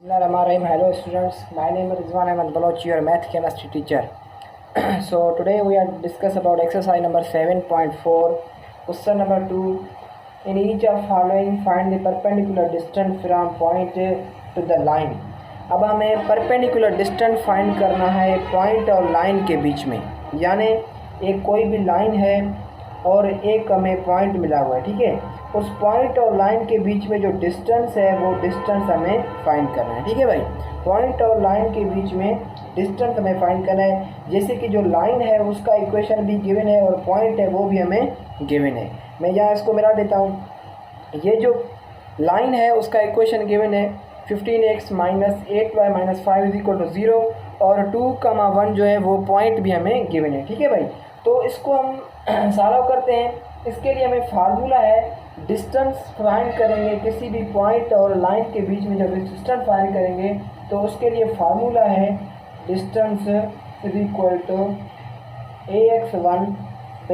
Bismillahirrahmanirrahim. Hello students, my name is Rizwan Ahmed Baloch, your math chemistry teacher. So today we are discuss about exercise number 7.4, question number 2. In each of following find the perpendicular distance from point to the line. अब हमें perpendicular distance find करना है point और line के बीच में, यानी एक कोई भी line है और एक हमें पॉइंट मिला हुआ है, ठीक है। उस पॉइंट और लाइन के बीच में जो डिस्टेंस है वो डिस्टेंस हमें फाइंड करना है, ठीक है भाई। पॉइंट और लाइन के बीच में डिस्टेंस हमें फाइंड करना है। जैसे कि जो लाइन है उसका इक्वेशन भी गिवन है और पॉइंट है वो भी हमें गिवन है। मैं यहाँ इसको मिला देता हूँ। ये जो लाइन है उसका इक्वेशन गिवन है 15x - 8y - 5 = 0 और 2, 1 जो है वो पॉइंट भी हमें गिवन है, ठीक है भाई। तो इसको हम सॉल्व करते हैं। इसके लिए हमें फार्मूला है, डिस्टेंस फाइंड करेंगे किसी भी पॉइंट और लाइन के बीच में। जब डिस्टेंस फाइंड करेंगे तो उसके लिए फार्मूला है distance = ax1 +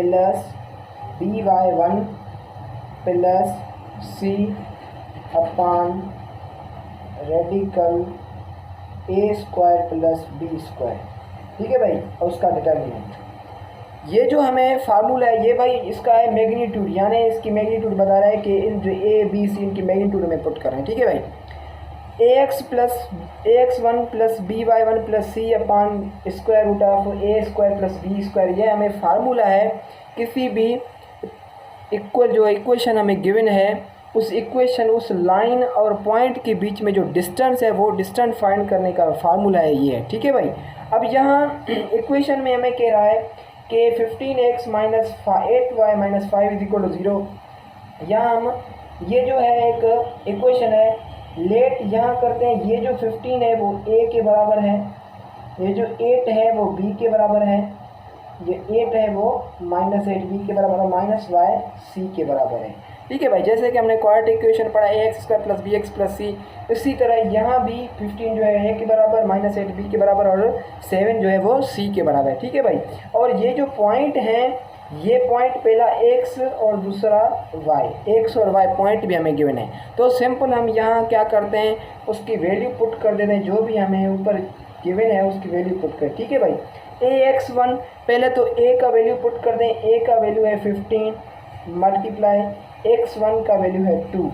by1 + c/, radical a² + b², ठीक है भाई। और उसका डिटर्मिनेंट ये जो हमें फार्मूला है ये भाई इसका है मैग्नीट्यूड, यानी इसकी मैग्नीट्यूड बता रहा है कि इन जो ए बी सी इनकी मैग्नीट्यूड में पुट कर रहे हैं, ठीक है भाई। ax1 + by1 + c/√a² + b², ये हमें फार्मूला है किसी भी जो इक्वेशन हमें गिवन है उस इक्वेशन उस लाइन और पॉइंट के बीच में जो डिस्टेंस है वो डिस्टेंस फाइंड करने का फार्मूला है ये, ठीक है भाई। अब यहाँ इक्वेशन में हमें कह रहा है कि 15x - 8y - 5 = 0। यहाँ हम ये जो है एक इक्वेशन है, लेट यहाँ करते हैं। ये जो 15 है वो a के बराबर है, ये जो 8 है वो b के बराबर है, ये 8 है वो -8 b के बराबर है, -y c के बराबर है, ठीक है भाई। जैसे कि हमने क्वाड्रेटिक इक्वेशन पढ़ा ax² + bx + c, इसी तरह यहाँ भी 15 जो है a के बराबर, -8 b के बराबर और 7 जो है वो c के बराबर है, ठीक है भाई। और ये जो पॉइंट हैं ये पॉइंट पहला x और दूसरा y, x और y पॉइंट भी हमें गिवन है। तो सिंपल हम यहाँ क्या करते हैं, उसकी वैल्यू पुट कर देते हैं, जो भी हमें ऊपर गिवन है उसकी वैल्यू पुट कर, ठीक है भाई। ax1 पहले तो a का वैल्यू पुट कर दें। a का वैल्यू है 15 मल्टीप्लाई x1 का वैल्यू है 2,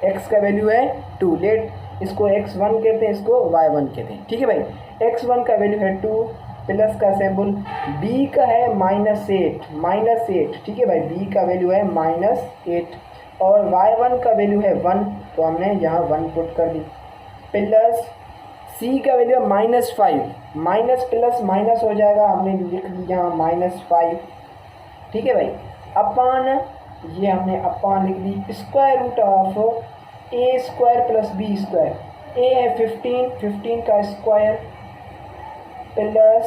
x का वैल्यू है 2। लेट इसको x1 कहते हैं, इसको y1 कहते हैं, ठीक है भाई। x1 का वैल्यू है 2 प्लस का सिंबल, b का है -8, ठीक है भाई। b का वैल्यू है -8 और y1 का वैल्यू है 1, तो हमने यहाँ 1 पुट कर दी। प्लस c का वैल्यू है -5, माइनस प्लस माइनस हो जाएगा, हमने लिख लिया यहाँ -5, ठीक है भाई। अपान ये हमने अपान लिख दी, √a² + b²। a है 15 का स्क्वायर प्लस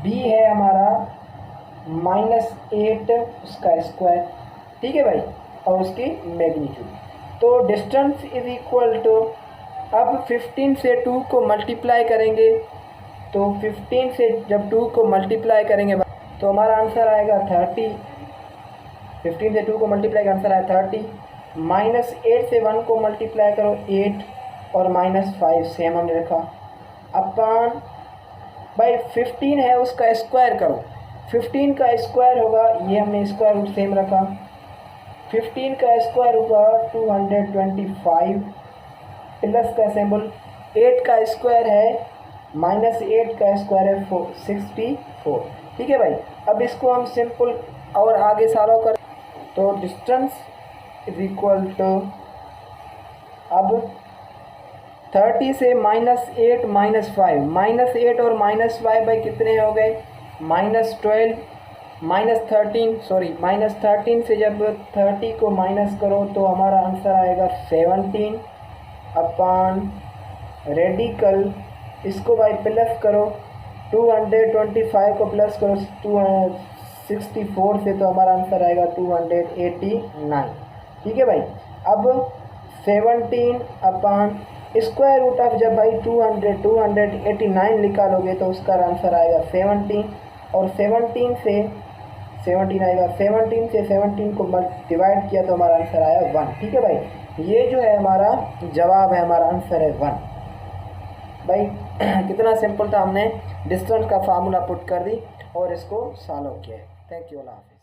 b है हमारा -8 उसका स्क्वायर, ठीक है भाई, और उसकी मैग्नीट्यूड। तो डिस्टेंस = अब 15 से 2 को मल्टीप्लाई करेंगे, तो 15 से जब 2 को मल्टीप्लाई करेंगे तो हमारा आंसर आएगा 30। 15 से 2 को मल्टीप्लाई का आंसर आया 30। -8 से 1 को मल्टीप्लाई करो 8 और -5 सेम हमने रखा। अपान भाई 15 है उसका स्क्वायर करो, 15 का स्क्वायर होगा, ये हमने स्क्वायर रूट सेम रखा। 15 का स्क्वायर होगा 225 प्लस का सिंबल, 8 का स्क्वायर है -8 का स्क्वायर है 64, ठीक है भाई। अब इसको हम सिंपल और आगे सॉल्व कर, तो डिस्टेंस = अब 30 से -8 -5, -8 और -5 भाई कितने हो गए, -12 -13 से जब 30 को माइनस करो तो हमारा आंसर आएगा 17 अपान रेडिकल, इसको भाई प्लस करो, 225 को प्लस करो 264 से, तो हमारा आंसर आएगा 289, ठीक है भाई। अब 17 अपान √, जब भाई 289 निकालोगे तो उसका आंसर आएगा 17 और 17 से 17 आएगा, 17 से 17 को डिवाइड किया तो हमारा आंसर आया 1, ठीक है भाई। ये जो है हमारा जवाब है, हमारा आंसर है 1। भाई कितना सिंपल था, हमने डिस्टेंस का फार्मूला पुट कर दी और इसको सॉल्व किया है। थैंक यू, अल्लाह हाफिज़।